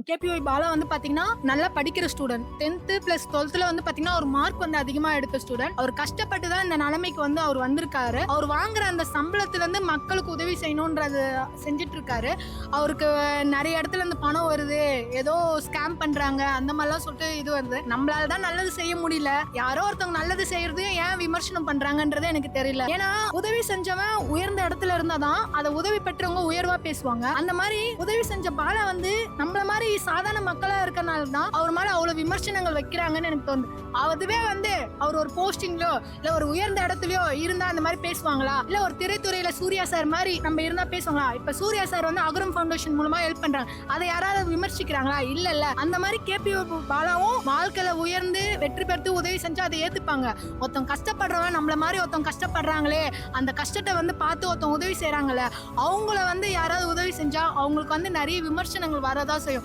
KPY Bala வந்து பாத்தீங்கன்னா நல்லா படிக்கிற ஸ்டூடெண்ட். 10th பிளஸ் 12th வந்து பாத்தீங்கன்னா ஒரு மார்க் வந்து அதிகமா எடுத்த ஸ்டூடெண்ட். அவர் கஷ்டப்பட்டு தான் இந்த நிலைமைக்கு வந்து அவர் வந்திருக்காரு. அவர் வாங்குற அந்த சம்பளத்துல இருந்து மக்களுக்கு உதவி செய்யணும்ன்றது செஞ்சுட்டு இருக்காரு. அவருக்கு நிறைய இடத்துல இருந்து பணம் வருது, ஏதோ ஸ்கேம் பண்றாங்க அந்த மாதிரிலாம் சொல்லிட்டு இது வருது. நம்மளால தான் நல்லது செய்ய முடியல, யாரோ ஒருத்தவங்க நல்லது செய்யறதையும் ஏன் விமர்சனம் பண்றாங்கன்றது எனக்கு தெரியல. ஏன்னா உதவி செஞ்சவன் உயர்ந்த இடத்துல இருந்தாதான் அதை உதவி பெற்றவங்க உயர்வா பேசுவாங்க. அந்த மாதிரி உதவி செஞ்ச பாலா வந்து நம்மள மாதிரி சாதாரண மக்களா இருக்கனால தான் அவர் மேல அவ்வளவு விமர்சனங்கள் வைக்கிறாங்கன்னு எனக்கு தோணுது. அதுவே வந்து அவர் ஒரு போஸ்டிங்லயோ இல்ல ஒரு உயர்ந்த இடத்துலயோ இருந்தா அந்த மாதிரி பேசுவாங்களா? இல்ல ஒரு திரைத்துறையில சூர்யா சார் மாதிரி நம்ம இருந்தா பேசுவாங்களா? இப்ப சூர்யா சார் வந்து அகரம் ஃபவுண்டேஷன் மூலமா ஹெல்ப் பண்றாங்க, அதை யாராவது விமர்சிக்கிறாங்களா? இல்ல. அந்த மாதிரி கேபிஓ பாலாவும் வாழ்க்கையில உயர்ந்து வெற்றி பெற்று உதவி செஞ்சா அதை ஏத்துப்பாங்க. ஒருத்தன் கஷ்டப்படுறவன் நம்மள மாதிரி ஒருத்தன் கஷ்டப்படுறாங்களே, அந்த கஷ்டத்தை வந்து பார்த்து ஒருத்தன் உதவி செய்யறாங்கல்ல, அவங்கள வந்து யாராவது உதவி செஞ்சா அவங்களுக்கு வந்து நிறைய விமர்சனங்கள் வரதா செய்யும்.